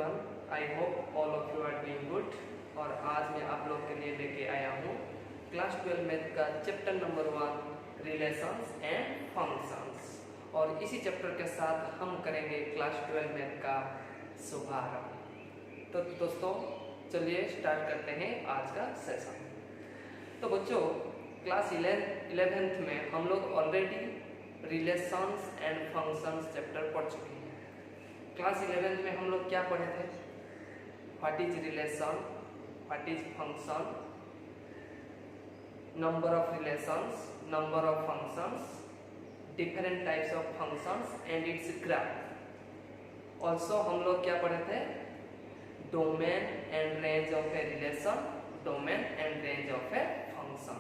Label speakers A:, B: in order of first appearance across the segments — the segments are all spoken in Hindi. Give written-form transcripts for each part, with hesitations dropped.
A: Everyone, I hope all of you are doing good. और आज मैं आप लोग के लिए लेके आया हूँ क्लास 12 मैथ का chapter number 1 relations and functions. और इसी चैप्टर के साथ हम करेंगे क्लास 12 मैथ का शुभारंभ। तो दोस्तों चलिए स्टार्ट करते हैं आज का सेशन। तो बच्चों क्लास 11th में हम लोग already relations and functions chapter पढ़ चुके हैं। क्लास 11th में हम लोग क्या पढ़े थे? What is relation, what is function, number of relations, number of functions, different types of functions and it's graph. Also हम लोग क्या पढ़े थे? Domain and range of a relation, domain and range of a function.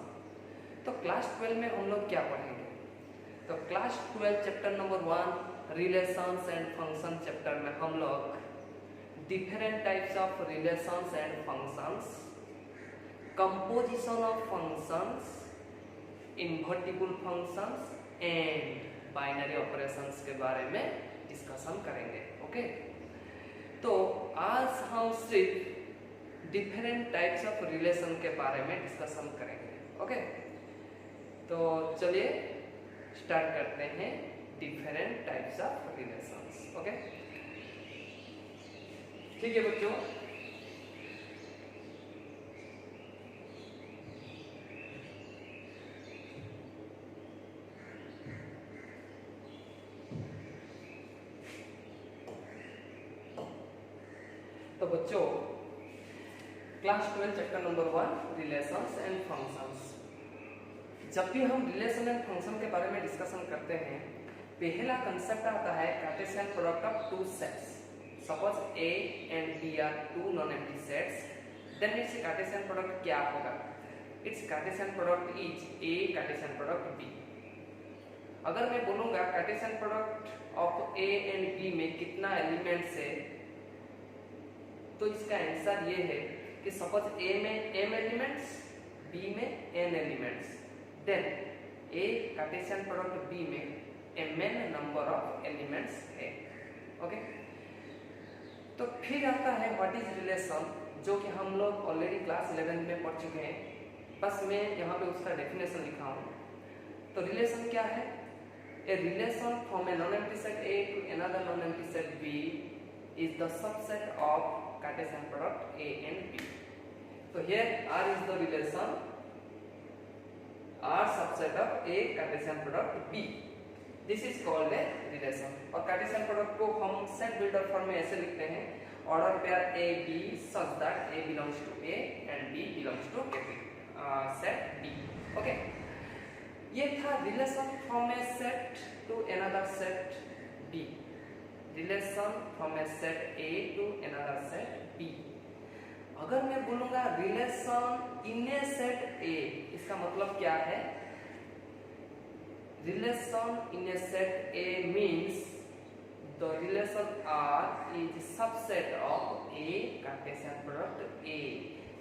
A: तो क्लास 12 में हम लोग क्या पढ़ेंगे? तो class 12 chapter number 1 relations and function chapter में हम लोग different types of relations and functions, composition of functions, invertible functions and binary operations के बारे में डिस्कशन करेंगे। ओके, तो आज हम सिर्फ डिफरेंट टाइप्स ऑफ रिलेशन के बारे में डिस्कशन करेंगे। ओके, तो चलिए स्टार्ट करते हैं different types of relations. Okay, ठीक है बच्चों। तो बच्चों class 12 chapter number 1 relations and functions. जब भी हम रिलेशन एंड फंक्शन के बारे में डिस्कशन करते हैं, पहला कंसेप्ट आता है Cartesian product of two sets. Suppose A and B are two non-empty sets, then its Cartesian product क्या होगा? Its Cartesian product is A Cartesian product B। अगर मैं बोलूंगा Cartesian product of A and B में कितना एलिमेंट्स है, तो इसका आंसर ये है कि सपोज A में m एलिमेंट्स, B में n elements, then A Cartesian product B में mn नंबर ऑफ एलिमेंट्स है। ओके, तो फिर आता है व्हाट इज रिलेशन, जो कि हम लोग ऑलरेडी क्लास 11 में पढ़ चुके हैं। बस मैं यहाँ पे उसका डेफिनेशन लिखा हूँ। तो रिलेशन क्या है? A relation from a non empty set A to another non empty set B is the subset of Cartesian product A and B। तो here R is the relation, R subset of A Cartesian product B। This is called a relation. और कार्टेशियन प्रोडक्ट को हम सेट बिल्डर फॉर्म में ऐसे लिखते हैं, order pair A B such that A belongs to A and B belongs to set B। Okay, ये था relation from a set to another set B, relation from a set A to another set B। अगर मैं बोलूंगा relation in a set A, इसका मतलब क्या है? Relation in a set A means the relation R is subset of A Cartesian product A.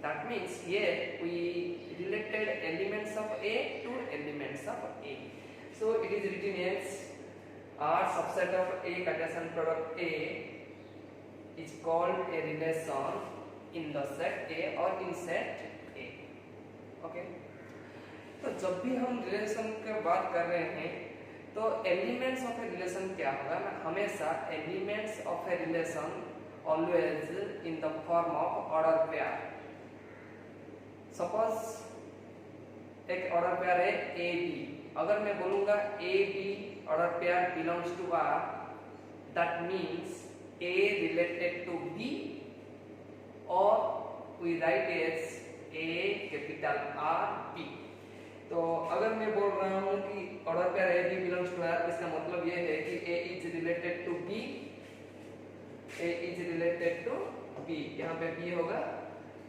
A: That means here we related elements of A to elements of A. So it is written as R subset of A Cartesian product A is called a relation in the set A or in set A. Okay. तो जब भी हम रिलेशन की बात कर रहे हैं, तो एलिमेंट्स ऑफ ए रिलेशन क्या होगा? हमेशा elements of a relation always in the form of order pair. Suppose एक ऑर्डर पेयर है A B। अगर मैं बोलूंगा A B order pair belongs to R, that means A related to B, और we write as A capital R B। तो अगर मैं बोल रहा हूँ कि order pair A B belongs to R, इसका मतलब ये है कि A is related to B, A is related to B, यहाँ पे B होगा,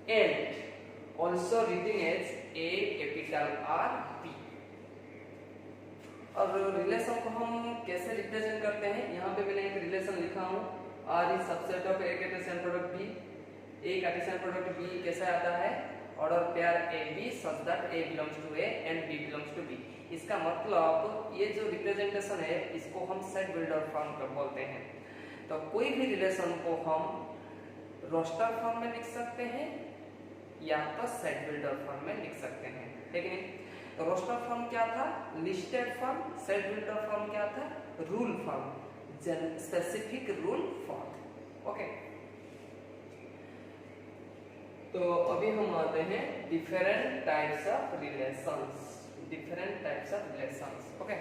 A: and also reading as A capital R B। और रिलेशन को हम कैसे रिप्रेजेंट करते हैं? यहाँ पे मैंने एक रिलेशन लिखा हूँ, R is subset of A Cartesian product B। A Cartesian product B कैसे आता है? Order pair A B such that A belongs to A and B belongs to B। इसका मतलब ये जो रिप्रेजेंटेशन है, इसको हम सेट बिल्डर फॉर्म बोलते हैं। तो कोई भी रिलेशन को हम रोस्टर फॉर्म में लिख सकते हैं या तो सेट बिल्डर फॉर्म में लिख सकते हैं, ठीक है। तो रोस्टर फॉर्म क्या था? Listed form. Set builder form क्या था? Rule form, specific rule form, okay. तो अभी हम आते हैं different types of relations, different types of relations, okay.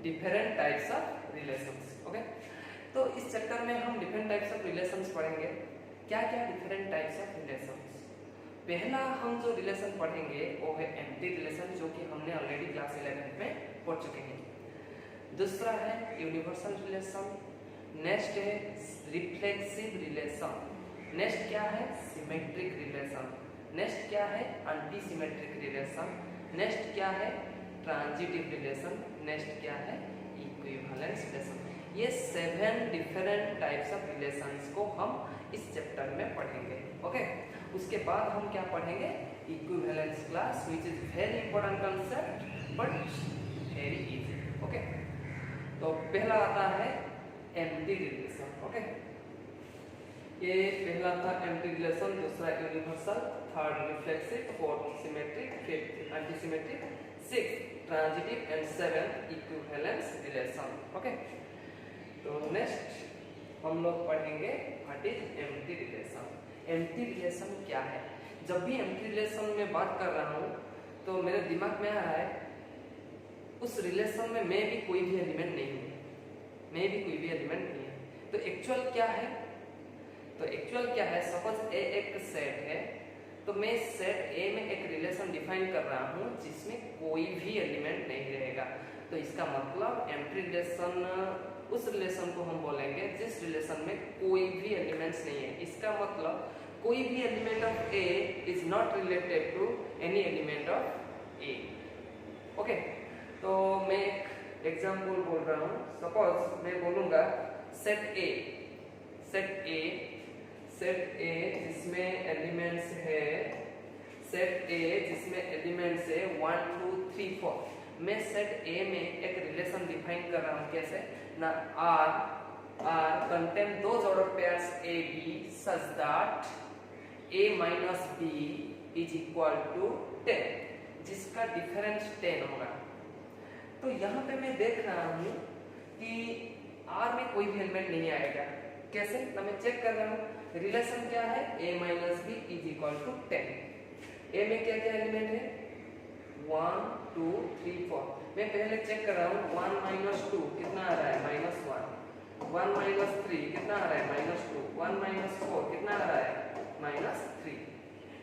A: Different types of relations, okay. तो इस चैप्टर में हम डिफरेंट टाइप्स ऑफ रिलेशंस पढ़ेंगे। क्या क्या डिफरेंट टाइप्स ऑफ रिलेशंस? पहला हम जो रिलेशन पढ़ेंगे वो है एम्प्टी रिलेशन, जो कि हमने ऑलरेडी क्लास 11 में पढ़ चुके हैं। दूसरा है यूनिवर्सल रिलेशन। नेक्स्ट है रिफ्लेक्सिव रिलेशन। नेक्स्ट क्या है? Symmetric relation. नेक्स्ट क्या है? Anti symmetric relation. नेक्स्ट क्या है? Transitive relation. नेक्स्ट क्या है? Equivalence relation. ये 7 डिफरेंट टाइप्स ऑफ रिलेशंस को हम इस चैप्टर में पढ़ेंगे, ओके। उसके बाद हम क्या पढ़ेंगे? Equivalence class, which is very important concept but very easy, okay. तो पहला आता है एम्प्टी रिलेशन, ओके। ये पहला था एम्प्टी रिलेशन, दूसरा universal, third reflexive, fourth symmetric, fifth anti symmetric, sixth transitive and seventh equivalence relation, okay. तो नेक्स्ट हम लोग पढ़ेंगे what is empty relation. Empty relation क्या है? जब भी एम्प्टी रिलेशन में बात कर रहा हूँ तो मेरे दिमाग में आ रहा है उस रिलेशन में मैं भी कोई भी एलिमेंट नहीं हूँ, मैं भी कोई भी एलिमेंट नहीं है। तो एक्चुअल क्या है? तो एक्चुअल क्या है? सपोज ए एक सेट है, तो मैं सेट ए में एक रिलेशन डिफाइन कर रहा हूँ जिसमें कोई भी एलिमेंट नहीं रहेगा। तो इसका मतलब एम्प्टी रिलेशन उस रिलेशन को हम बोलेंगे जिस रिलेशन में कोई भी एलिमेंट्स नहीं है। इसका मतलब कोई भी element of A is not related to any element of A, okay. तो मैं एक एग्जांपल बोल रहा हूँ। सपोज मैं बोलूँगा सेट ए जिसमें एलिमेंट्स है, सेट ए जिसमें एलिमेंट्स है 1 2 3 4। मैं सेट ए में एक रिलेशन डिफाइन कर रहा हूँ, कैसे ना? R contain those order pairs A B such that A minus B is equal to 10, जिसका डिफरेंस 10 होगा। तो यहाँ पे मैं देख रहा हूँ कि R में कोई भी एलिमेंट नहीं आएगा। कैसे ना? मैं चेक कर रहा हूँ रिलेशन क्या है? A minus B is equal to 10। A में क्या क्या एलिमेंट है? 1 2 3 4। मैं पहले चेक कर रहा हूँ 1 minus 2 कितना आ रहा है? -1। 1 minus 3 कितना आ रहा है? -2। 1 minus 4 कितना आ रहा है? -3।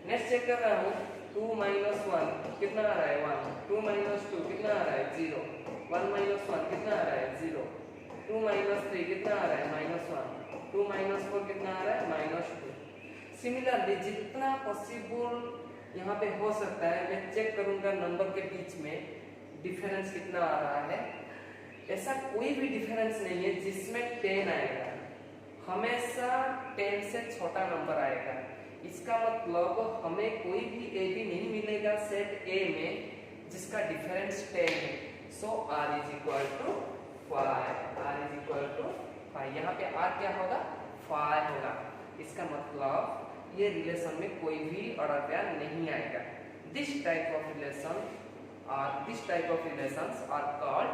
A: नेक्स्ट चेक कर रहा हूँ 2 minus 1 कितना आ रहा है? 1। 2 minus 2 कितना आ रहा है? 0। 1 minus 1 कितना आ रहा है? 0। 2 minus 3 कितना आ रहा है? -1। 2 minus 4 कितना आ रहा है? -2। सिमिलरली जितना पॉसिबल यहाँ पे हो सकता है मैं चेक करूंगा नंबर के बीच में डिफरेंस कितना आ रहा है। ऐसा कोई भी डिफरेंस नहीं है जिसमें 10 आएगा, हमेशा 10 से छोटा नंबर आएगा। इसका मतलब हमें कोई भी ए भी नहीं मिलेगा सेट ए में जिसका डिफरेंस 10 है। So R is equal to 5। R is equal to 5। यहाँ पे R क्या होगा? 5 होगा। इसका मतलब ये रिलेशन में कोई भी ऑर्डर पेयर नहीं आएगा। This type of relations are called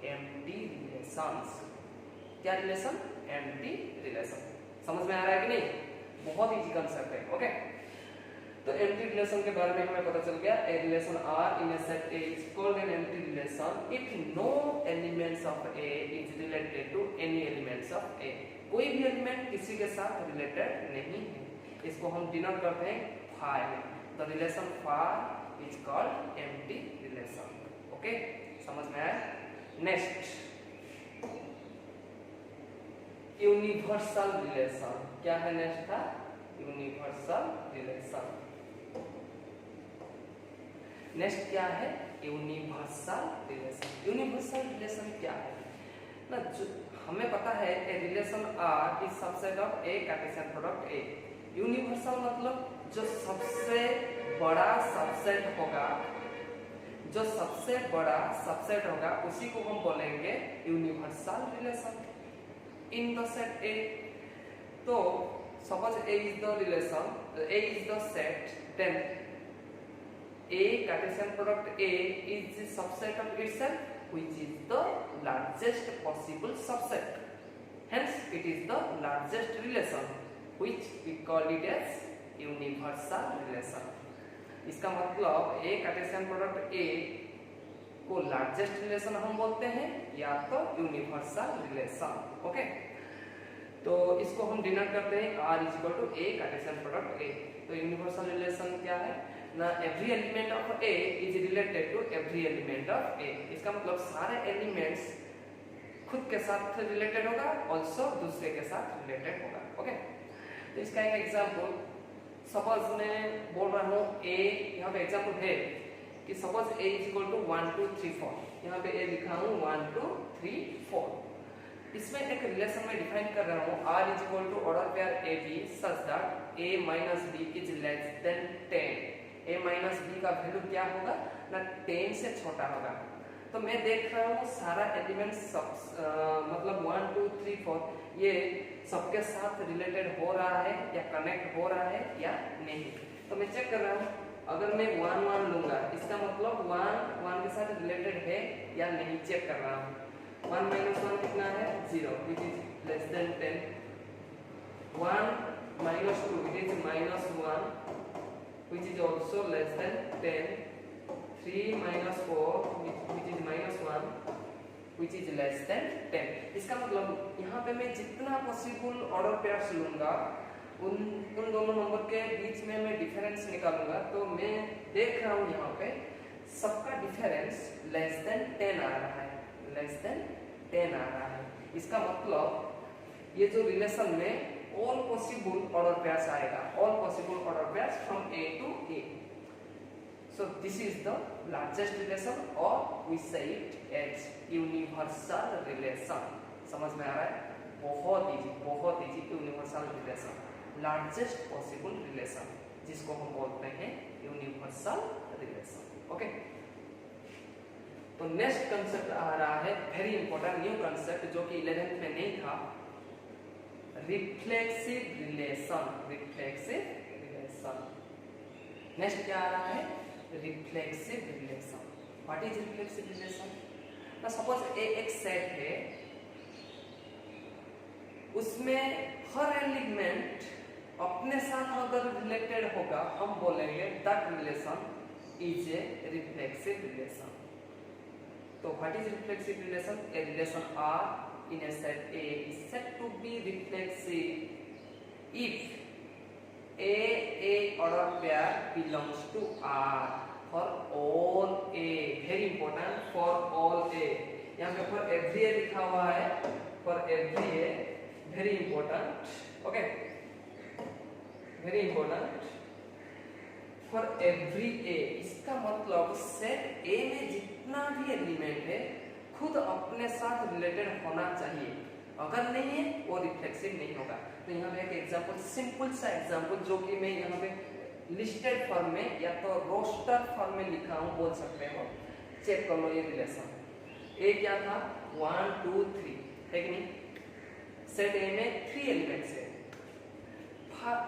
A: empty relations. क्या रिलेशन? Empty relation. समझ में आ रहा है कि नहीं? बहुत इजी कांसेप्ट है, ओके। तो एम्प्टी रिलेशन के बारे में हमें पता चल गया। A relation R in a set A is called an empty relation if no elements of A is related to any elements of A। कोई भी एलिमेंट किसी के साथ रिलेटेड नहीं है। इसको हम डिनोट करते हैं phi में। तो relation phi is called empty relation, okay. समझ में आया? Next universal relation. क्या है नेक्स्ट था? Universal relation. नेक्स्ट क्या है? Universal relation. यूनिवर्सल रिलेशन क्या है ना? जो हमें पता है a relation R is subset of A Cartesian product A। Universal मतलब जो सबसे बड़ा सबसेट होगा, जो सबसे बड़ा सबसेट होगा उसी को हम बोलेंगे universal relation. in the set A. तो suppose A is the relation, A is the set, then A Cartesian product A is the subset of itself, which is the largest possible subset. Hence, it is the largest relation, which we call it as universal relation. इसका मतलब A Cartesian product A को लार्जेस्ट रिलेशन हम बोलते हैं या तो यूनिवर्सल रिलेशन. ओके, तो इसको हम डिनोट करते हैं R is equal to A Cartesian product A. तो यूनिवर्सल रिलेशन क्या है ना, every element of A is related to every element of A. इसका मतलब सारे एलिमेंट्स खुद के साथ रिलेटेड होगा, ऑल्सो दूसरे के साथ रिलेटेड होगा. ओके, तो इसका एक एग्जांपल सपोज मैं बोल रहा हूँ A, यहाँ पे एग्जांपल है कि suppose A is equal to 1 2 3 4. यहाँ पे A लिखा हूँ 1 2 3 4. इसमें एक रिलेशन में डिफाइन कर रहा हूँ R is equal to order pair AB such that A minus B is less than 10. A minus B का वैल्यू क्या होगा ना, 10 से छोटा होगा. तो मैं देख रहा हूँ सारा एलिमेंट मतलब 1 2 3 4 ये सबके साथ रिलेटेड हो रहा है या कनेक्ट हो रहा है या नहीं. तो मैं चेक कर रहा हूँ, अगर मैं 1 1 लूंगा इसका मतलब 1 1 के साथ रिलेटेड है या नहीं चेक कर रहा हूँ. 1 माइनस 1 कितना है 0, which is less than 10. 1 minus 2 it is minus 1 which is also less than 10. 3 minus 4 which is minus 1 which is less than 10. इसका मतलब यहाँ पे मैं जितना पॉसिबल ऑर्डर पेयर्स लूंगा उन दोनों नंबर के बीच में मैं डिफरेंस निकालूंगा. तो मैं देख रहा हूँ यहाँ पे सबका डिफरेंस लेस देन 10 आ रहा है, लेस देन 10 आ रहा है. इसका मतलब ये जो रिलेशन में ऑल पॉसिबल ऑर्डर पेयर्स आएगा, all possible order pairs from A to A. So this is the largest relation, or we say it as universal relation. समझ में आ रहा है? बहुत easy universal relation, largest possible relation, जिसको हम बोलते हैं यूनिवर्सल रिलेशन. ओके, तो नेक्स्ट कंसेप्ट आ रहा है वेरी इंपॉर्टेंट न्यू कंसेप्ट जो कि 11th में नहीं था, reflexive relation. Reflexive relation next क्या आ रहा है, reflexive relation. What is reflexive relation? ना सपोज एक सेट है, उसमें हर एलिमेंट अपने साथ अगर रिलेटेड होगा हम बोलेंगे that relation is a reflexive relation. तो what is reflexive relation? A relation R in a set A is said to be reflexive if A order pair belongs to R for all A. Very important, for all A. यहाँ पे for every A लिखा हुआ है, for every A. Very important. Okay, very important. For every A. इसका मतलब सेट A में जितना भी एलिमेंट है खुद अपने साथ रिलेटेड होना चाहिए. अगर नहीं है वो रिफ्लेक्सिव नहीं होगा. तो यहाँ पे एक एग्जांपल, सिंपल सा एग्जांपल जो कि मैं यहाँ पे लिस्टेड फॉर्म में या तो रोस्टर फॉर्म में लिखा हूँ बोल सकते हो. चेक कर लो ये रिलेशन. ए क्या था 1 2 3 है कि नहीं. सेट ए में 3 एलिमेंट्स है.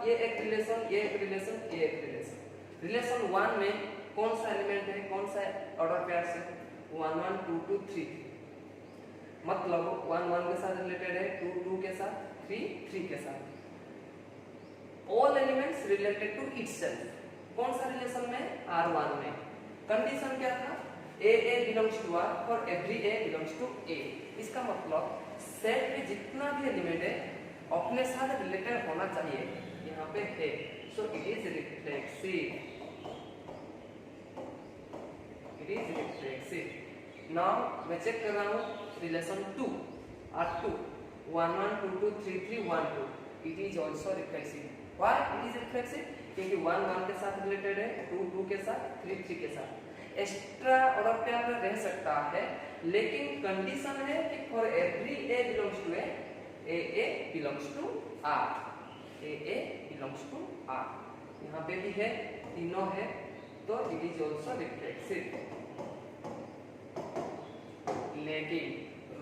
A: ये एक रिलेशन, ये एक रिलेशन, ये एक रिलेशन. रिलेशन 1 में कौन सा एलिमेंट है, कौन सा ऑर्डर पेयर है 1 1 2 2 3. मतलब 1 1 के साथ रिलेटेड है, 2 2 के साथ, 3 3 के साथ. All elements related to itself. कौन सा रिलेशन में R1 में. कंडीशन क्या था, A belongs to R for every A belongs to A. इसका मतलब सेट में जितना भी एलिमेंट है अपने साथ रिलेटेड होना चाहिए. यहाँ पे है, so it is reflexive. It is reflexive. Now मैं चेक कर रहा हूँ relation 2 R2 1 1 2 2 3 3 1 2. It is also reflexive. Why it is reflexive? क्योंकि 1 1 के साथ रिलेटेड है, 2 2 के साथ, 3 3 के साथ. एक्स्ट्रा ऑर्डर पेयर रह सकता है, लेकिन कंडीशन है कि for every A belongs to A belongs to R. A belongs to R. यहाँ पे भी है, तीनों है, तो it is also reflexive. लेकिन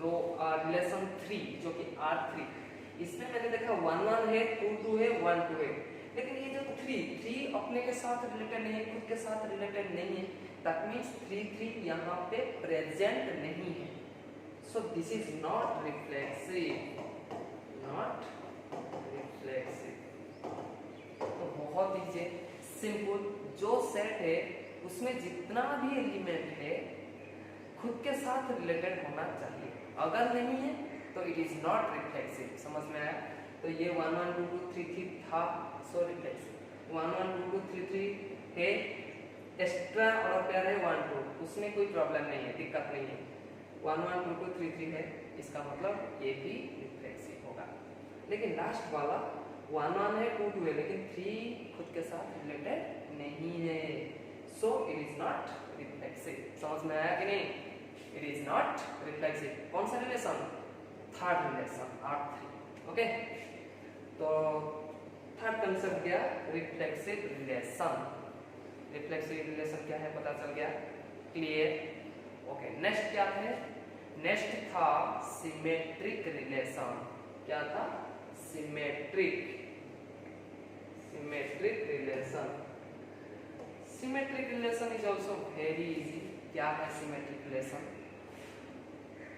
A: रिलेशन 3 जो कि R3, इसमें मैंने देखा 1 1 है, 2 2 है, 1 2 है, लेकिन ये जो 3 अपने के साथ रिलेटेड नहीं है, खुद के साथ रिलेटेड नहीं है, दैट मींस 3 यहाँ पे प्रेजेंट नहीं है। So this is not reflexive, not reflexive. तो बहुत ही सिंपल, जो सेट है उसमें जितना भी एलिमेंट है खुद के साथ रिलेटेड होना चाहिए, अगर नहीं है तो इट इज नॉट रिफ्लेक्सिव। समझ में आया? तो ये 1 1 2 2 3 3 था, सो रिफ्लेक्सिव। 1 1 2 2 3 3 है, एक्स्ट्रा और पेयर है 1 2, उसमें कोई प्रॉब्लम नहीं है, दिक्कत नहीं है। 1 1 2 2 3 3 है, इसका मतलब ये भी रिफ्लेक्सिव होगा। लेकिन लास्ट वाला 1 1 है, 2 2 है, लेकिन 3 खुद के साथ रिलेटेड नहीं है, so it is not reflexive. समझ में आया कि नहीं? It is not reflexive. कौन सा relation? Third relation, R3। Okay, तो थर्ड कंसेप्ट क्या? Reflexive relation. रिफ्लेक्सिव रिलेशन क्या है पता चल गया, क्लियर? ओके, नेक्स्ट क्या है? नेक्स्ट था सिमेट्रिक रिलेशन। क्या था? Symmetric relation. Symmetric relation is also very easy. क्या है symmetric relation?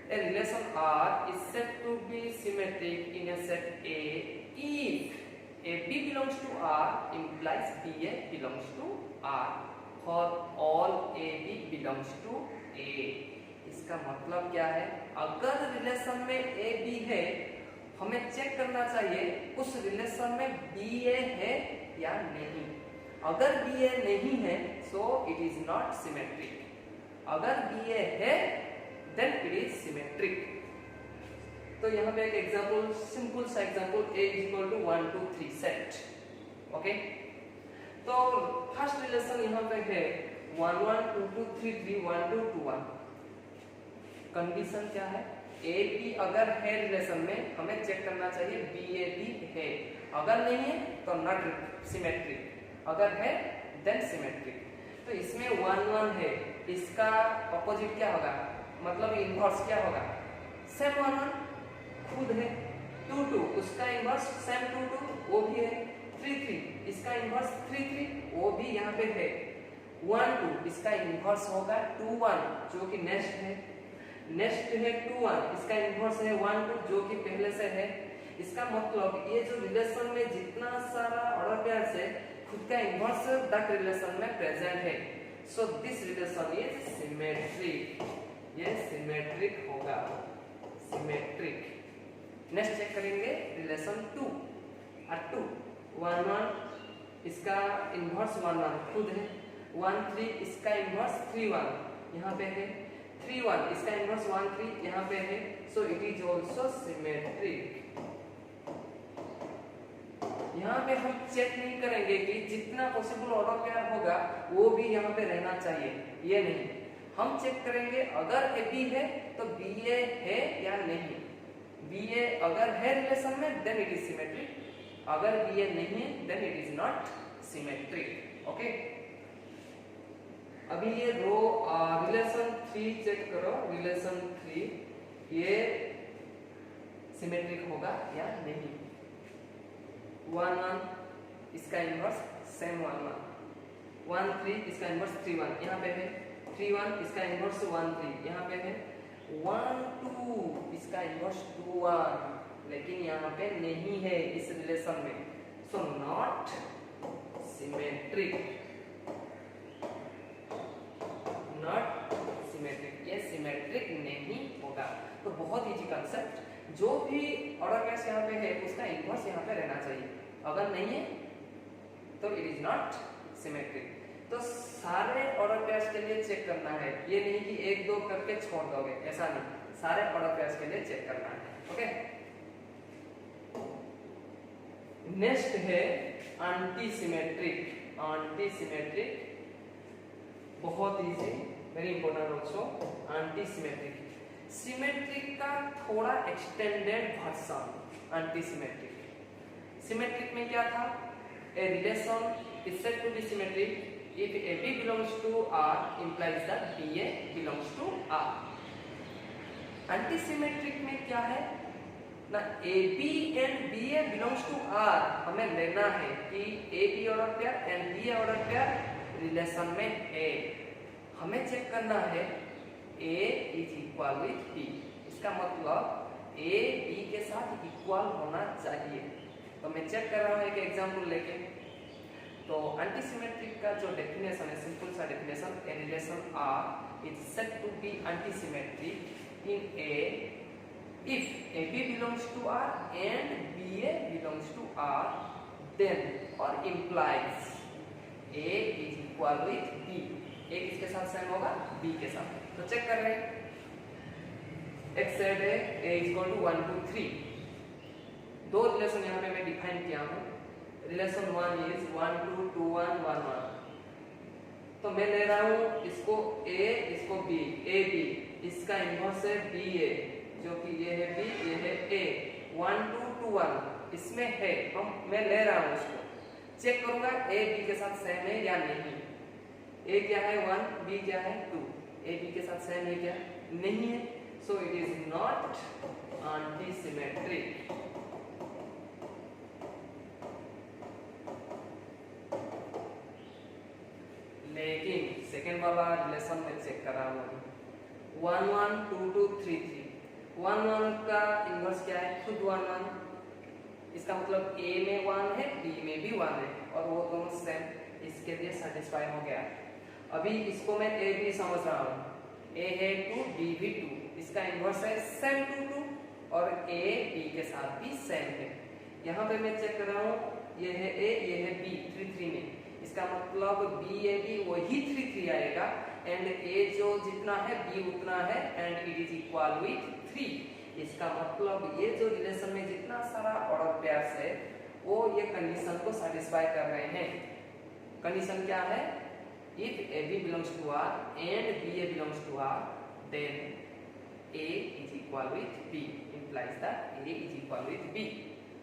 A: A relation R is said to be symmetric in a set A if AB belongs to R implies BA belongs to R for all AB belongs to A। इसका मतलब क्या है? अगर रिलेशन में AB है, हमें चेक करना चाहिए उस रिलेशन में BA है या नहीं। अगर BA नहीं है so it is not symmetric, अगर BA है then it is symmetric। तो यहाँ पे एक एग्जांपल, सिंपल सा एग्जांपल, A = 1 2 3 सेट। ओके, तो फर्स्ट रिलेशन यहाँ पे है 1 1 2 2 3 3 1 2 2 1। कंडीशन क्या है? A B अगर है रिलेशन में, हमें चेक करना चाहिए BA B है, अगर नहीं है तो नॉट सिमेट्रिक, अगर है देन सिमेट्रिक। तो इसमें 1 1 है, इसका अपोजिट क्या होगा, मतलब इनवर्स क्या होगा? सेम 1 1 खुद है। 2 2 उसका इनवर्स सेम 2 2 वो भी है। 3 3 इसका इनवर्स 3 3 वो भी यहाँ पे है। 1 2 इसका इनवर्स होगा 2 1 जो कि नेक्स्ट है। नेक्स्ट है 2 1 इसका इनवर्स है 1 2 जो कि पहले से है। इसका मतलब ये जो रिलेशन में जितना सारा ऑर्डर पेयर्स है, खुद का इनवर्स दैट रिलेशन में प्रेजेंट है। So this relation is symmetric, ये सिमेट्रिक होगा, सिमेट्रिक। नेक्स्ट चेक करेंगे रिलेशन 2 और 2 1 1 इसका इनवर्स 1 1 खुद है। 1 3 इसका इनवर्स 3 1 यहाँ पे है। 3 1 इसका इनवर्स 1 3 यहाँ पे है। So it is also symmetric. यहाँ पे हम चेक नहीं करेंगे कि जितना पॉसिबल ऑर्डर पेयर होगा वो भी यहाँ पे रहना चाहिए, ये नहीं। हम चेक करेंगे अगर AB है तो BA है या नहीं। BA अगर है रिलेशन में देन इट इज सिमेट्रिक, अगर BA नहीं है then it is not symmetric. Okay, अभी ये रो रिलेशन 3 चेक करो। रिलेशन 3 ये सिमेट्रिक होगा या नहीं। 1 1 इसका इनवर्स सेम 1 1 1 3 इसका इनवर्स 3 1 यहाँ पे है। 3 1 इसका इनवर्स 1 3 यहाँ पे है। 1 2 इसका इनवर्स 2 1 लेकिन यहाँ पे नहीं है इस रिलेशन में। So not symmetric, not symmetric, ये सिमेट्रिक नहीं होगा। तो बहुत इजी कंसेप्ट, जो भी ऑर्डर पेयर्स यहाँ पे है उसका इनवर्स यहाँ पे रहना चाहिए, अगर नहीं है तो इट इज नॉट सिमेट्रिक। तो सारे ऑर्डर पेयर्स के लिए चेक करना है, ये नहीं कि 1 2 करके छोड़ दोगे, ऐसा नहीं, सारे ऑर्डर पेयर्स के लिए चेक करना है। ओके, नेक्स्ट है एंटी सिमेट्रिक। एंटी सिमेट्रिक बहुत easy, very important also. Anti symmetric, symmetric का थोड़ा extended version anti symmetric. Symmetric में क्या था? A relation is said to be symmetric if AB belongs to R implies that BA belongs to R। Antisymmetric में क्या है ना, AB and BA belongs to R। हमें लेना है कि AB order pair and BA order pair relation में है। हमें चेक करना है A is equal with B। इसका मतलब A B के साथ इक्वल होना चाहिए। तो मैं चेक कर रहा हूँ एक एग्जांपल लेके। तो एंटीसिमेट्रिक का जो डेफिनेशन है, सिंपल सा definition, a relation R is said to be antisymmetric in A if AB belongs to R and BA belongs to R, then or implies A is equal with B। A किसके साथ सेम होगा? B के साथ। तो चेक कर रहे हैं। एक सेट है A is equal to 1 2 3। दो रिलेशन यहाँ पे मैं डिफाइन किया हूँ। Relation 1 is 1 2 2 1 1 1। तो मैं ले रहा हूँ इसको A, इसको B, A B, इसका इन्वर्स है BA, जो कि ये है B, ये है A। 1 2 2 1 इसमें है, हम मैं ले रहा हूँ उसको। चेक करूंगा A B के साथ सेम है या नहीं। A क्या है 1, B क्या है 2। A B के साथ सेम है क्या? नहीं है। So it is not antisymmetric. लेकिन सेकेंड वाला रिलेशन में चेक कर रहा हूँ। 1 1 2 2 3 3। 1 1 का इन्वर्स क्या है? खुद 1 1। इसका मतलब A में 1 है, B में भी 1 है, और वो दोनों सेम, इसके लिए सेटिस्फाई हो गया। अभी इसको मैं A B समझ रहा हूँ। A है 2, B भी 2, इसका इन्वर्स है सेम 2 2, और A B के साथ भी सेम है। यहाँ पे मैं चेक कर रहा हूँ, ये है A, ये है B 3 3 में। इसका मतलब B A B वही 3 3 आएगा, एंड A जो जितना है B उतना है, and it is equal with 3। इसका मतलब ये जो रिलेशन में जितना सारा ऑर्डर पेयर्स है वो ये कंडीशन को सेटिस्फाई कर रहे हैं। कंडीशन क्या है? If AB belongs to R and BA belongs to R, then A is equal with B, implies that A is equal with B।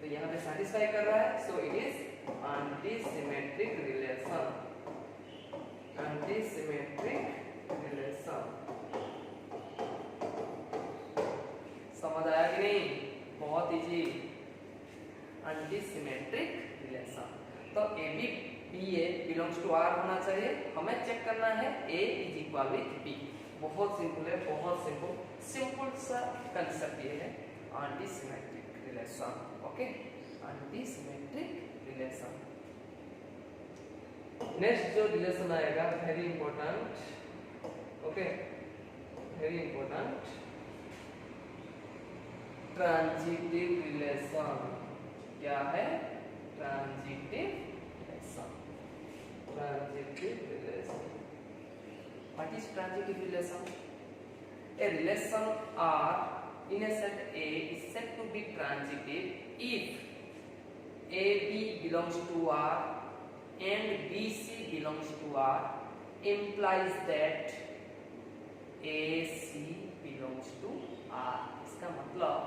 A: तो यहाँ पे सेटिस्फाई कर रहा है, so it is antisymmetric relation. Antisymmetric relation समझ आया कि नहीं? बहुत इजी। Antisymmetric relation. तो AB BA belongs to R होना चाहिए। हमें चेक करना है A is equal with B। बहुत सिंपल है, बहुत सिंपल, सिंपल सा कंसेप्ट ये है antisymmetric relation. Okay, antisymmetric relation. Next जो रिलेशन आएगा, very important, okay, very important, transitive relation. क्या है? Transitive relation. Transitive relation. What is transitive relation? A relation R in a set A is said to be transitive if AB belongs to R and BC belongs to R, implies that AC belongs to R। इसका मतलब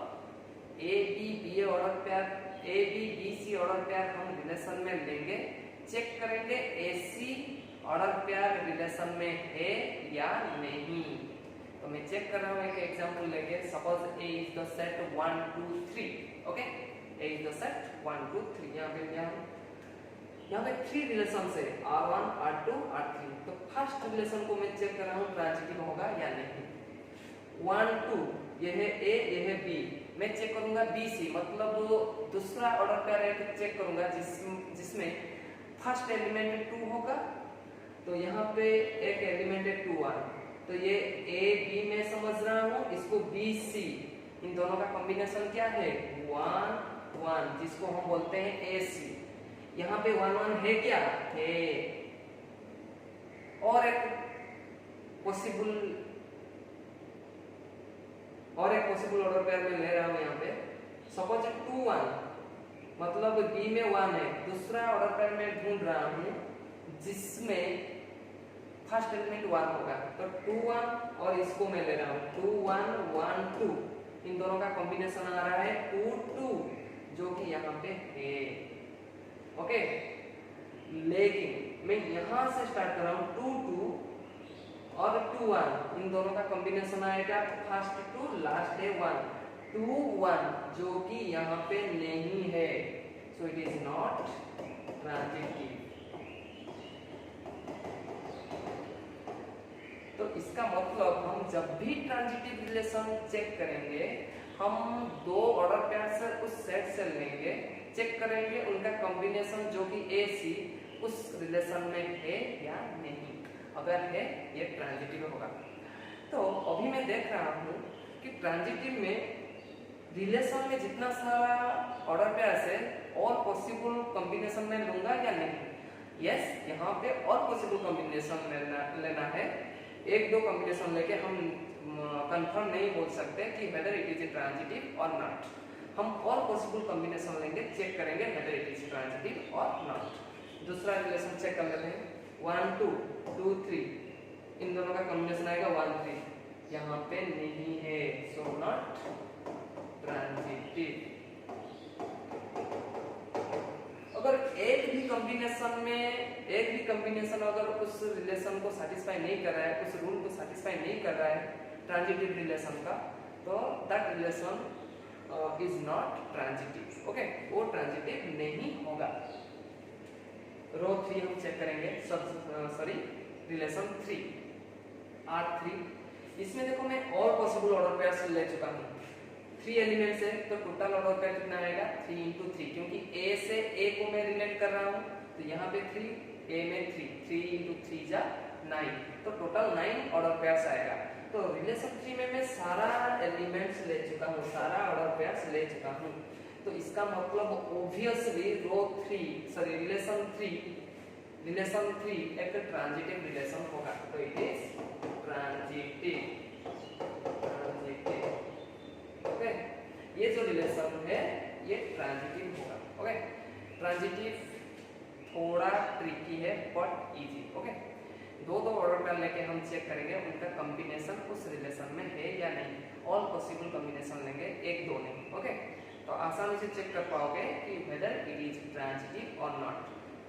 A: AB BA order pair, AB BC order pair हम रिलेशन में लेंगे, चेक करेंगे AC ऑर्डर पेयर रिलेशन में है या नहीं। तो मैं चेक कर रहा हूँ एक एग्जांपल लेके। Suppose A is the set 1 2 3। Okay, A is the set 1 2 3। यहाँ पे 3 रिलेशन है, R1 R2 R3। तो फर्स्ट रिलेशन को मैं चेक कर रहा हूँ ट्रांजिटिव होगा या नहीं। 1 2 ये है A, ये है B। मैं चेक करूंगा BC, मतलब दूसरा ऑर्डर पेयर है, चेक करूंगा जिसमें फर्स्ट एलिमेंट 2 होगा। तो यहाँ पे एक एलिमेंट है 2 1। तो ये A B में समझ रहा हूँ, इसको B C, इन दोनों का कॉम्बिनेशन क्या है? 1 1, जिसको हम बोलते हैं AC। यहाँ पे 1 1 है क्या? है। और एक पॉसिबल ऑर्डर पेयर में ले रहा हूँ यहाँ पे। सपोज 2 1, मतलब B में 1 है, दूसरा ऑर्डर पेयर में ढूंढ रहा हूँ जिसमें फर्स्ट एलिमेंट 1 होगा। तो 2 1 और इसको मैं ले रहा हूँ 2 1 1 2, इन दोनों का कॉम्बिनेशन आ रहा है 2 2, जो कि यहाँ पे है। ओके, लेकिन मैं यहाँ से स्टार्ट कर रहा हूँ 2 2, और 2 1, इन दोनों का कॉम्बिनेशन आएगा फर्स्ट 2 लास्ट है 1, 2 1 जो कि यहाँ पे नहीं है, so it is not transitive. तो इसका मतलब हम जब भी ट्रांजिटिव रिलेशन चेक करेंगे, हम दो ऑर्डर पेयर से उस सेट से लेंगे, चेक करेंगे उनका कॉम्बिनेशन जो कि ए सी उस रिलेशन में है या नहीं, अगर है ये ट्रांजिटिव होगा। तो अभी मैं देख रहा हूँ कि ट्रांजिटिव में रिलेशन में जितना सारा ऑर्डर पेयर है और पॉसिबल कॉम्बिनेशन में लूंगा या नहीं। यस, यहाँ पे और पॉसिबल कॉम्बिनेशन लेना है, एक दो कॉम्बिनेशन लेके हम कंफर्म नहीं बोल सकते कि वेदर इट इज ट्रांजिटिव और नॉट। हम और पॉसिबल कॉम्बिनेशन लेंगे, चेक करेंगे वेदर इट इज ट्रांजिटिव और नॉट। दूसरा रिलेशन चेक कर लेते हैं, 1 2 2 3, इन दोनों का कॉम्बिनेशन आएगा 1 3, यहाँ पे नहीं है, सो नॉट ट्रांजिटिव। अगर एक भी कॉम्बिनेशन अगर उस रिलेशन को सेटिस्फाई नहीं कर रहा है, उस रूल को सेटिस्फाई नहीं कर रहा है ट्रांजिटिव रिलेशन का, तो that relation is not transitive. Okay, वो ट्रांजिटिव नहीं होगा। रो 3 हम चेक करेंगे, सॉरी रिलेशन 3 R3। इसमें देखो मैं और पॉसिबल ऑर्डर पेयर्स ले चुका हूँ, 3 एलिमेंट्स है, तो टोटल ऑर्डर पेयर कितना आएगा 3 into 3, क्योंकि A से A को मैं रिलेट कर रहा हूँ, तो यहाँ पे 3, A में 3 into 3 जा 9, तो टोटल 9 ऑर्डर पेयर्स आएगा। तो रिलेशन 3 में मैं सारा एलिमेंट्स ले चुका हूँ, सारा ऑर्डर पेयर्स ले चुका हूँ, तो इसका मतलब ऑब्वियसली रिलेशन 3 एक ट्रांजिटिव रिलेशन होगा, तो इट इज ट्रांजिटिव। ओके, ये जो रिलेशन है ये ट्रांजिटिव होगा। ओके, ट्रांजिटिव थोड़ा ट्रिकी है बट इजी। ओके, दो ऑर्डर पेयर लेके हम चेक करेंगे उनका कॉम्बिनेशन उस रिलेशन में है या नहीं, ऑल पॉसिबल कॉम्बिनेशन लेंगे, एक दो नहीं। ओके, तो आसानी से चेक कर पाओगे कि वेदर इट इज ट्रांजिटिव और not,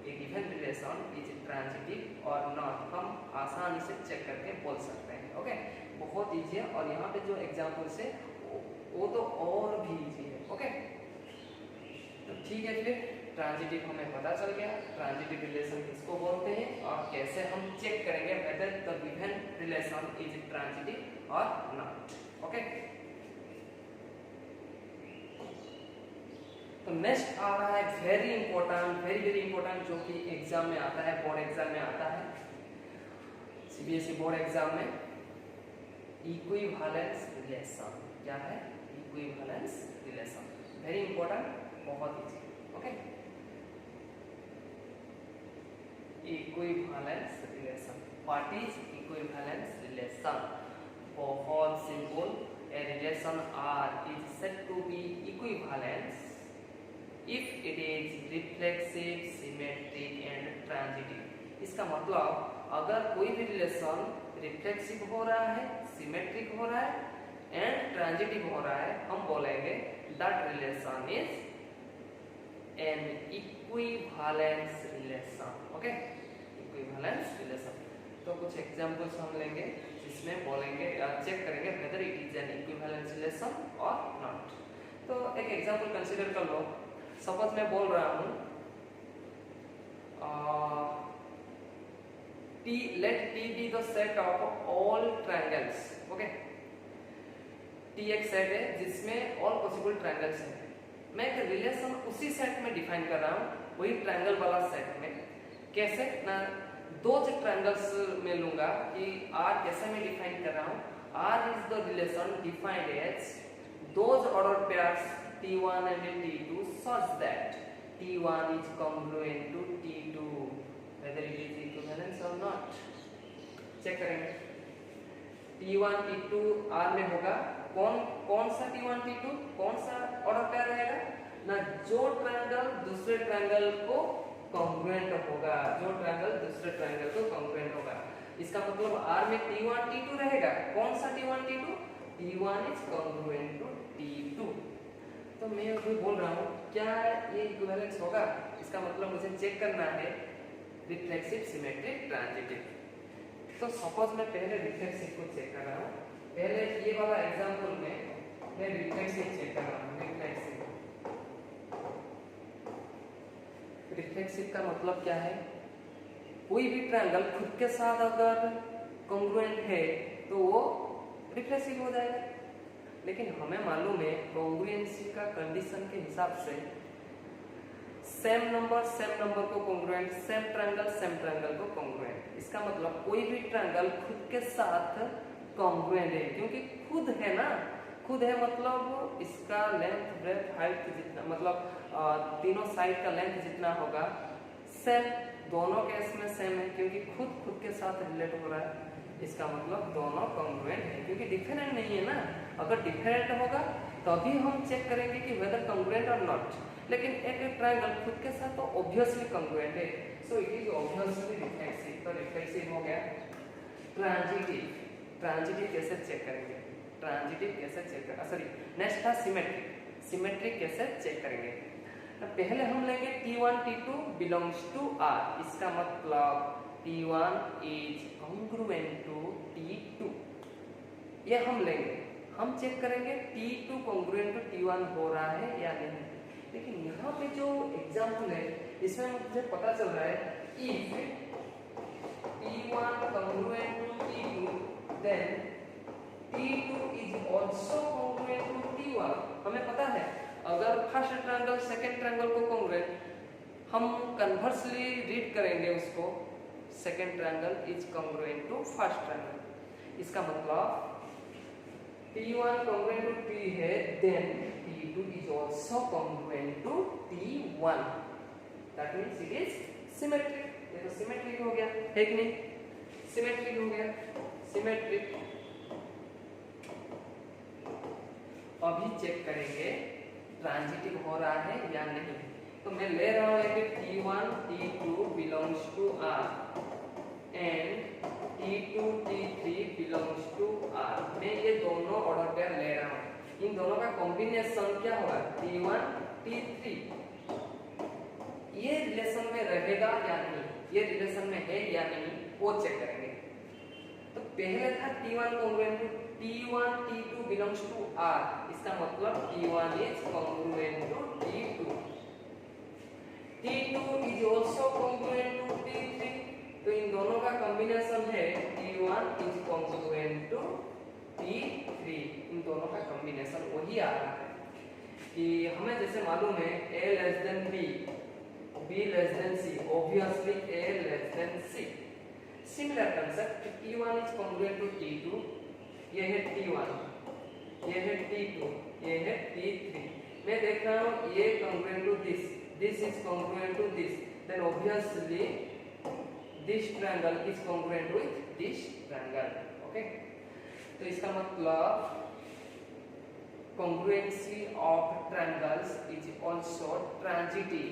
A: A given relation is transitive और नॉट, हम आसानी से चेक करके बोल सकते हैं। ओके, बहुत इजी है, और यहाँ पे जो एग्जाम्पल्स है वो तो और भी इजी है। ओके, तो ठीक है, फिर ट्रांजिटिव हमें पता चल गया, ट्रांजिटिव रिलेशन किसको बोलते हैं और कैसे हम चेक करेंगे whether the given relation is transitive और नॉट। ओके, तो नेक्स्ट आ रहा है वेरी इंपॉर्टेंट, जो कि एग्जाम में आता है, बोर्ड एग्जाम में आता है, सीबीएसई बोर्ड एग्जाम में, इक्विवेलेंस रिलेशन। क्या है इक्विवेलेंस रिलेशन? वेरी इंपॉर्टेंट, बहुत easy. Okay, equivalence relation, what is equivalence relation? बहुत simple, a relation R is said to be equivalent if it is reflexive, symmetric and transitive। इसका मतलब अगर कोई भी रिलेशन रिफ्लेक्सिव हो रहा है, सिमेट्रिक हो रहा है एंड ट्रांजिटिव हो रहा है, हम बोलेंगे that relation is an equivalence relation. Okay, equivalence relation. तो कुछ एग्जांपल्स हम लेंगे जिसमें बोलेंगे, चेक करेंगे whether it is an equivalence relation और नॉट। तो एक एग्जांपल कंसीडर कर लो, सपोज मैं बोल रहा हूँ let T be the set of all triangles। Okay, T एक सेट है जिसमें all possible triangles है, मैं एक रिलेशन उसी सेट में डिफाइन कर रहा हूँ, वही ट्रायंगल वाला सेट में। कैसे ना, दो ट्रायंगल्स में लूंगा कि R कैसे मैं डिफाइन कर रहा हूँ, R is the relation defined as those order pairs T1 and T2 such that T1 is congruent to T2 whether it is equivalence or not। Check करेंगे, T1 T2 R में होगा, कौन सा T1 T2 कौन सा ऑर्डर पेयर रहेगा ना, जो ट्रायंगल दूसरे ट्रायंगल को कॉन्ग्रुएंट होगा, जो ट्रायंगल दूसरे ट्रायंगल को कॉन्ग्रुएंट होगा। इसका मतलब R में T1 T2 रहेगा, कौन सा T1 T2? T1 is congruent to T2। तो मैं अभी बोल रहा हूँ क्या ये इक्विवेलेंस होगा? इसका मतलब मुझे चेक करना है रिफ्लेक्सिव, सिमेट्रिक, ट्रांजिटिव। तो सपोज मैं पहले रिफ्लेक्सिव को चेक कर रहा हूँ। पहले ये वाला एग्जांपल में मैं रिफ्लेक्सिव चेक कर रहा हूँ। रिफ्लेक्सिव का मतलब क्या है? कोई भी ट्रायंगल खुद के साथ अगर कॉन्ग्रुएंट है तो वो रिफ्लेक्सिव हो जाएगा। लेकिन हमें मालूम है कॉन्ग्रुएंसी का कंडीशन के हिसाब से सेम नंबर को कॉन्ग्रुएंट, सेम ट्रायंगल को कॉन्ग्रुएंट। इसका मतलब कोई भी ट्रायंगल खुद के साथ कॉन्ग्रुएंट है, क्योंकि खुद है ना, खुद है मतलब इसका लेंथ ब्रेथ हाइट जितना, मतलब तीनों साइड का लेंथ जितना होगा सेम, दोनों केस में सेम है, क्योंकि खुद के साथ रिलेट हो रहा है। इसका मतलब दोनों कॉन्ग्रुएंट है, क्योंकि डिफरेंट नहीं है ना। अगर डिफरेंट होगा तभी हम चेक करेंगे कि वेदर कॉन्ग्रुएंट और नॉट। लेकिन एक ट्रायंगल खुद के साथ तो ऑब्वियसली कॉन्ग्रुएंट है, so it is obviously reflexive. तो रिफ्लेक्सिव हो गया। ट्रांजिटिव कैसे चेक करेंगे? सॉरी, नेक्स्ट था सिमेट्रिक कैसे चेक करेंगे? पहले हम लेंगे T1 T2 belongs to R। इसका मतलब T1 is congruent to T2, ये हम लेंगे। हम चेक करेंगे T2 कॉन्ग्रुएंट टू T1 हो रहा है या नहीं। लेकिन यहाँ पे जो एग्जाम्पल है इसमें मुझे पता चल रहा है if T1 congruent to T2 then T2 is also congruent to T1। हमें पता है अगर फर्स्ट ट्रायंगल सेकंड ट्रायंगल को कॉन्ग्रुएंट, हम कन्वर्सली रीड करेंगे उसको, second triangle is congruent to first triangle. इसका मतलब T1 congruent to T है, then T2 is also congruent to T1। That means it is symmetric। ये तो सिमेट्रिक हो गया है कि नहीं? सिमेट्रिक हो गया, सिमेट्रिक। अभी चेक करेंगे ट्रांजिटिव हो रहा है या नहीं। तो मैं ले रहा हूँ कि T1 T2 belongs to R and T2 T3 belongs to R। मैं ये दोनों ऑर्डर पेयर ले रहा हूँ। इन दोनों का कॉम्बिनेशन क्या होगा? T1 T3। ये रिलेशन में रहेगा या नहीं, ये रिलेशन में है या नहीं, वो चेक करेंगे। तो पहले था T1 congruent to T1 T2 belongs to R। इसका मतलब T1 is congruent to T2। T2 is also congruent to T3। तो इन दोनों का कॉम्बिनेशन है T1 is congruent to T3। इन दोनों का कॉम्बिनेशन वही आ रहा है कि हमें जैसे मालूम है A less than B, B less than C, obviously A less than C। Similar concept, T1 is congruent to T2, ये है T1, ये है T2, ये है T3। मैं देख रहा हूँ ये congruent to this, this is congruent to this, then obviously this triangle is congruent with this triangle। okay? तो इसका मतलब congruency of triangles is also transitive।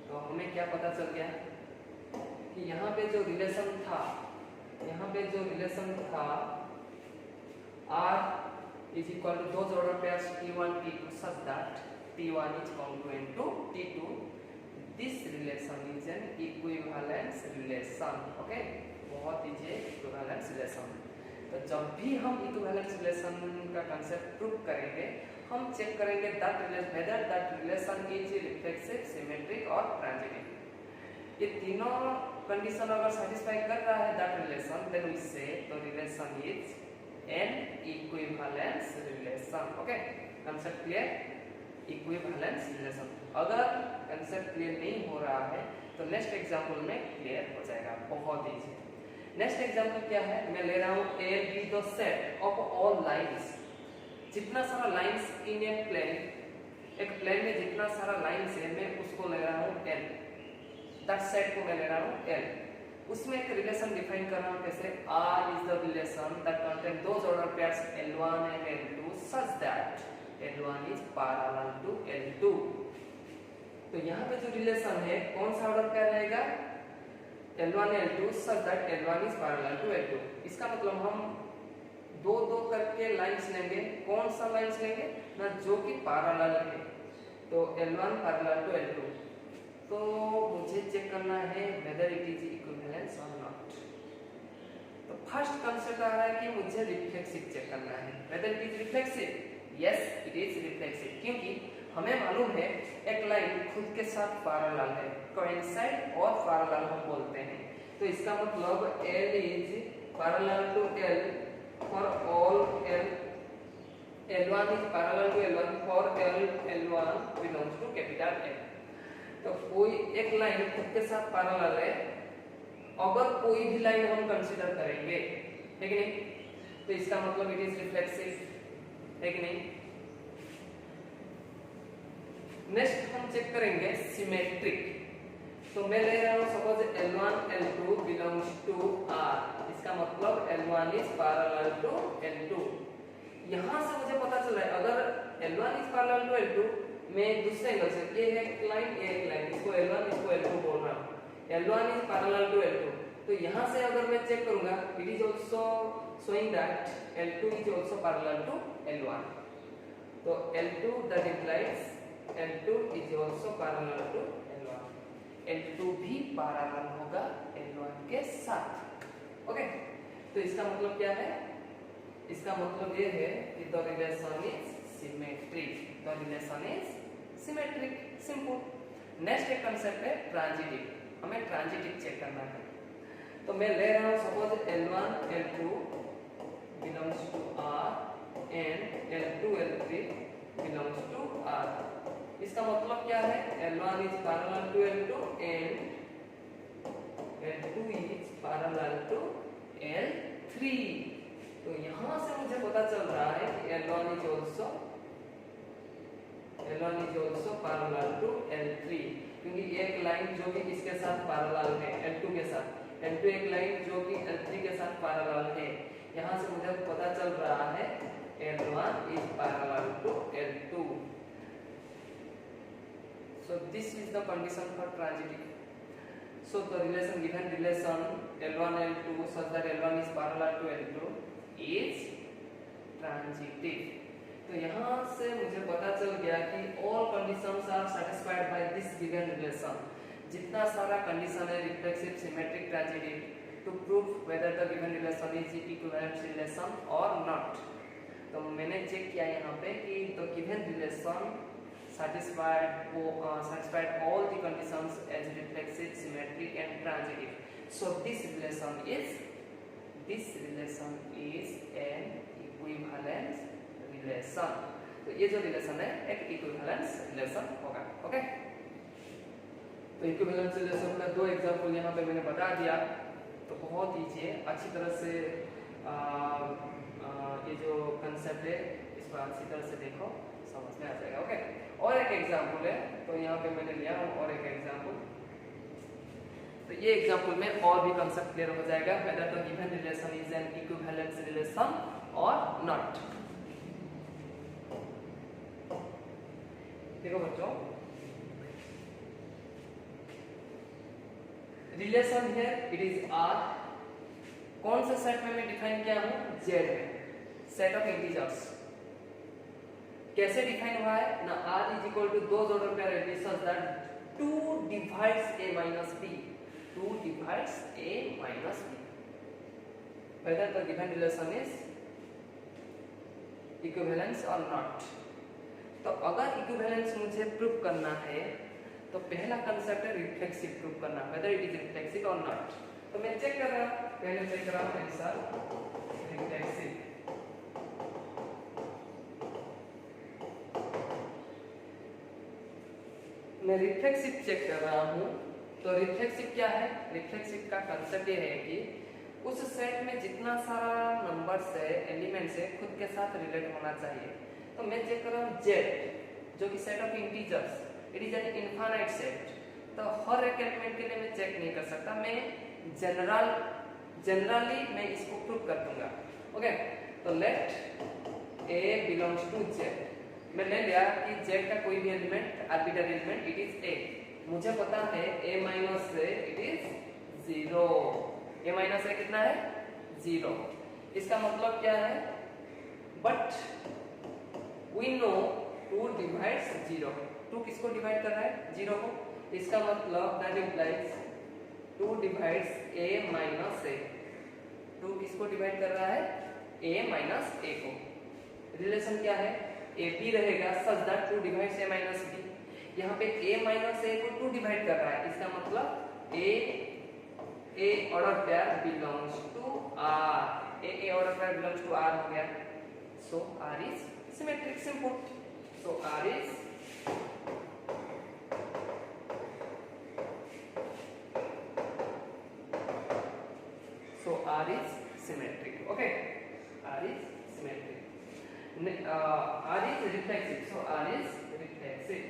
A: तो हमें क्या पता चल गया कि यहाँ पे जो रिलेशन था, R is equal to those order pairs T1 T2 such that T1 is congruent to T2। This relation is an equivalence relation। okay? बहुत इजी equivalence relation। तो जब भी हम equivalence relation का concept प्रूव करेंगे, हम चेक करेंगे whether that relation is reflexive, symmetric और transitive। ये तीनों कंडीशन अगर सेटिस्फाई कर रहा है that relation, then we say the relation is an equivalence relation। okay? concept clear? equivalence relation। अगर कंसेप्ट क्लियर नहीं हो रहा है तो नेक्स्ट एग्जांपल में क्लियर हो जाएगा, बहुत इजी। नेक्स्ट एग्जांपल क्या है? मैं ले रहा हूँ A be the set of all lines। जितना सारा लाइंस इन ए प्लेन, एक प्लेन में जितना सारा लाइंस है मैं उसको ले रहा हूँ L, दैट सेट को मैं ले रहा हूँ L। उसमें एक रिलेशन डिफाइन कर रहा हूँ कैसे? R is the relation that contain those order pairs L1 and L2 such that L1 is parallel to L2। तो यहाँ पे जो रिलेशन है कौन सा ऑर्डर पेयर रहेगा? L1 L2 such that L1 is parallel to L2। इसका मतलब हम दो दो करके लाइंस लेंगे। कौन सा लाइंस लेंगे ना? जो कि पैरेलल है। तो L1 पैरेलल टू L2। तो मुझे चेक करना है whether it is equivalence or not। तो फर्स्ट कंसेप्ट आ रहा है कि मुझे रिफ्लेक्सिव चेक करना है, whether it is reflexive. Yes it is reflexive, क्योंकि हमें मालूम है एक लाइन खुद के साथ पैरेलल है, कोइंसाइड और पैरेलल हम बोलते हैं। तो इसका मतलब L is parallel to L for all L, L1 is parallel to L1 for L1 belongs to capital L। तो कोई एक लाइन खुद के साथ पैरेलल है, अगर कोई भी लाइन हम कंसीडर करेंगे, है कि नहीं, तो इसका मतलब इट इज रिफ्लेक्सिव, है कि नहीं। नेक्स्ट हम चेक करेंगे सिमेट्रिक। तो मैं ले रहा हूं suppose L1 L2 belongs to R, इसका मतलब L1 is parallel to L2। यहां से मुझे पता चल रहा है अगर L1 is parallel to L2, मैं दूसरे एंगल से, ये है एक लाइन, ये एक लाइन, इसको L1 इसको L2 बोल रहा हूं, L1 is parallel to L2। तो यहां से अगर मैं चेक करूंगा, it is also showing that L2 is also parallel to L1। तो L2 that implies L2 is also parallel to L1, L2 भी पैरेलल होगा L1 के साथ। ओके, तो इसका मतलब क्या है, इसका मतलब ये है कि the relation is symmetric, the relation is symmetric, simple. Next एक कंसेप्ट है ट्रांजिटिव, हमें ट्रांजिटिव चेक करना है। तो मैं ले रहा हूं suppose L1 L2 belongs to R and L2 L3 belongs to R। इसका मतलब क्या है, L1 is parallel to L2 and L2 is parallel to L3। तो यहां से मुझे पता चल रहा है कि L1 is also parallel to L3, क्योंकि एक लाइन जो कि इसके साथ पैरेलल है L2 के साथ, L2 एक लाइन जो कि L3 के साथ पैरेलल है, यहाँ से मुझे पता चल रहा है L1 is parallel to L2। So this is the condition for transitive। So the relation, given relation L1 L2 such that L1 is parallel to L2 is transitive। तो यहाँ से मुझे पता चल गया कि all conditions are satisfied by this given relation। जितना सारा कंडीशन है reflexive, symmetric, transitive, to prove whether the given relation is equivalent relation or not। तो मैंने चेक किया यहाँ पे कि the given relation satisfied all the conditions as reflexive, symmetric and transitive। So this relation is an equivalence relation। तो ये जो रिलेशन है एक इक्विवेलेंस रिलेशन होगा। ओके, तो इक्विवेलेंस रिलेशन का दो एग्जांपल यहाँ पे मैंने बता दिया। तो बहुत इजी है, अच्छी तरह से ये जो कंसेप्ट है इसको अच्छी तरह से देखो, समझ में आ जाएगा। ओके, और एक एग्जांपल है, तो यहाँ पे मैंने लिया हूँ और एक एग्जांपल। तो ये एग्जांपल में और भी कंसेप्ट क्लियर हो जाएगा, whether the given relation is an equivalence relation or not। देखो बच्चों, रिलेशन है इट इज आर, कौन सा सेट में मैं डिफाइन किया हूं, जेड में, सेट ऑफ इंटीजर्स। कैसे डिफाइन हुआ है ना, R is equal to those order pair additions that 2 divides a minus b, 2 divides a minus b, whether the given relation is equivalence or not। तो अगर इक्विवेलेंस मुझे प्रूव करना है तो पहला कंसेप्ट है रिफ्लेक्सिव प्रूव करना, whether it is reflexive or not। तो मैं चेक कर रहा हूं, पहले चेक कर रहा हूं आंसर रिफ्लेक्सिव। मैं रिफ्लेक्सिव चेक कर रहा हूं, तो रिफ्लेक्सिव क्या है, रिफ्लेक्सिव का कंसेप्ट ये है कि उस सेट में जितना सारा नंबर्स है, एलिमेंट्स है, खुद के साथ रिलेट होना चाहिए। तो मैं चेक कर रहा हूं जेड जो कि set of integers, it is an infinite set. तो हर एक एलिमेंट के लिए मैं चेक नहीं कर सकता, मैं जनरली मैं इसको प्रूव कर दूंगा। ओके, तो let a belongs to Z. मैं ले लिया कि जेड का कोई भी element, arbitrary element, it is a. मुझे पता है a minus a it is 0। a minus a कितना है, 0। इसका मतलब क्या है, बट वी नो 2 डिवाइड्स 0। 2 किसको डिवाइड कर रहा है, 0 को। इसका मतलब that implies 2 divides a minus a. 2 किसको डिवाइड कर रहा है? a माइनस a को। रिलेशन क्या है? a b रहेगा such that 2 divides a minus b। यहाँ पे a माइनस a को 2 डिवाइड कर रहा है, इसका मतलब a order pair belongs to r। a order pair belongs to r हो गया। So r is symmetric, simple. So r is R is symmetric. Okay, R is symmetric. R is reflexive. So R is reflexive.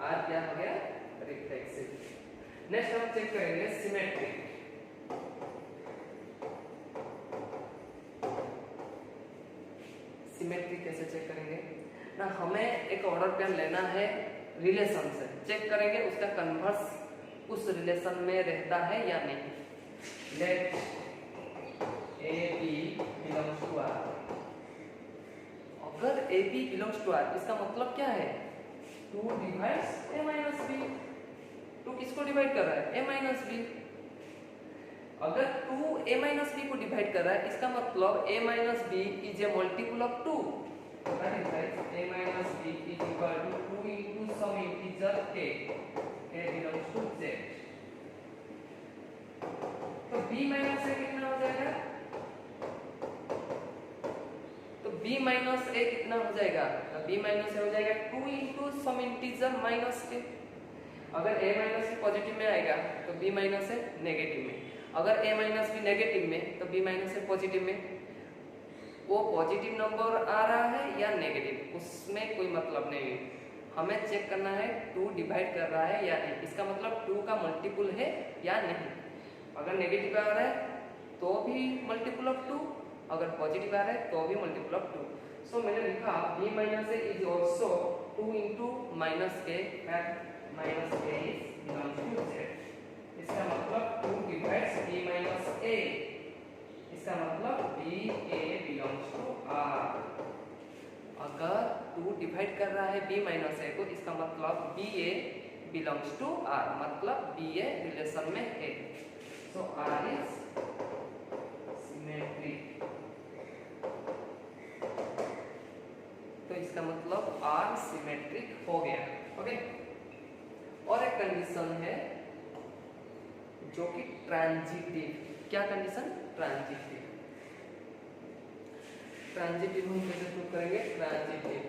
A: R क्या हो गया? Reflexive. नेक्स्ट हम चेक करेंगे symmetric. Symmetric कैसे चेक करेंगे ना? हमें एक ऑर्डर पेयर लेना है रिलेशन से, चेक करेंगे उसका कन्वर्स उस रिलेशन में रहता है या नहीं। Let a b belongs to R. अगर a b belongs to R इसका मतलब क्या है? 2 डिवाइड्स ए माइनस बी। 2 किसको डिवाइड कर रहा है? A minus b. अगर 2 ए माइनस बी को डिवाइड कर रहा है इसका मतलब a minus b is a multiple of 2। That is a minus b is equal to 2 into some integer a belongs to z। तो b माइनस a कितना हो जाएगा? तो b माइनस a कितना हो जाएगा? b माइनस a हो जाएगा 2 into some integer minus a। अगर a माइनस b पॉजिटिव में आएगा तो b माइनस a नेगेटिव में। अगर a माइनस b नेगेटिव में तो b माइनस a पॉजिटिव में। वो पॉजिटिव नंबर आ रहा है या नेगेटिव, उसमें कोई मतलब नहीं है। हमें चेक करना है 2 डिवाइड कर रहा है या नहीं, इसका मतलब 2 का मल्टीपल है या नहीं। अगर नेगेटिव आ रहा है तो भी मल्टीपल ऑफ 2, अगर पॉजिटिव आ रहा है तो भी मल्टीपल ऑफ 2। सो मैंने लिखा b minus a is also 2 into minus a and minus a is belongs to z। इसका मतलब 2 डिवाइड्स b माइनस a, इसका मतलब b a belongs to r। अगर 2 डिवाइड कर रहा है b माइनस a को इसका मतलब b a belongs to r, मतलब b a रिलेशन में है। So r is symmetric. तो इसका मतलब r सिमेट्रिक हो गया। ओके, और एक कंडीशन है जो कि ट्रांजिटिव। क्या कंडीशन? ट्रांजिटिव। ट्रांजिटिव हम कैसे प्रूव करेंगे? ट्रांजिटिव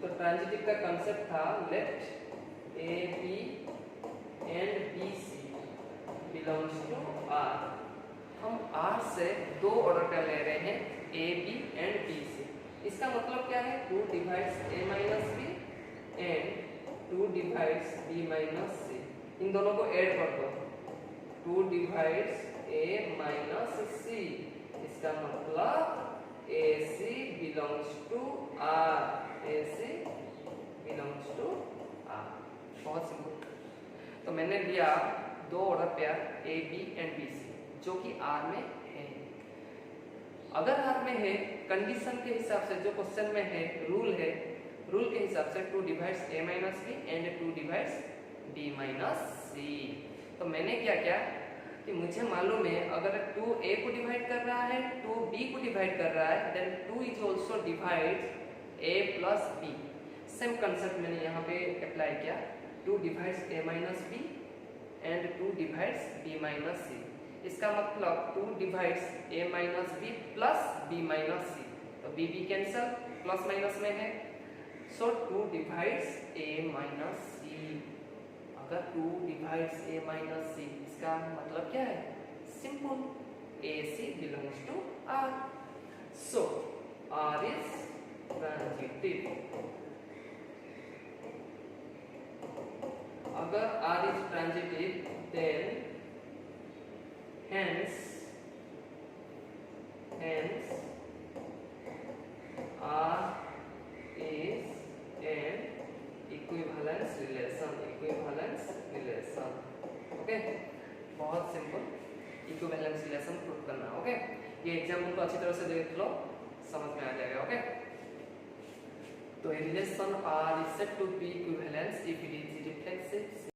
A: तो ट्रांजिटिव का कंसेप्ट था let a b and b c belongs to R. हम आर से 2 ऑर्डर पेयर ले रहे हैं a b and b c. इसका मतलब क्या है? 2 divides a minus b and 2 divides b minus c. इन दोनों को ऐड कर दो, 2 डिवाइड्स a माइनस c। इसका मतलब ac belongs to r, ac belongs to r। बहुत सिंपल। तो मैंने लिया 2 order pair a b and b c जो कि r में है। अगर r में है, कंडीशन के हिसाब से जो क्वेश्चन में है, रूल के हिसाब से 2 divides a minus b and 2 divides b minus c। तो मैंने क्या किया कि मुझे मालूम है अगर 2 a को डिवाइड कर रहा है 2 b को डिवाइड कर रहा है then 2 is also divides a plus b। Same concept मैंने यहाँ पे अप्लाई किया, 2 divides a minus b and 2 divides b minus c। इसका मतलब 2 divides a minus b plus b minus c। तो b b cancel, plus minus में है, so 2 divides a minus c। अगर 2 डिवाइड्स a माइनस c इसका मतलब क्या है? Simple, ac belongs to r। So r is transitive. अगर r is transitive then hence r is an equivalence relation। Okay, बहुत सिंपल, इक्विवेलेंस रिलेशन प्रूव करना। ओके, ये एग्जाम्पल को अच्छी तरह से देख लो, समझ में आ जाएगा। ओके, तो a relation R is said to be equivalence if it is reflexive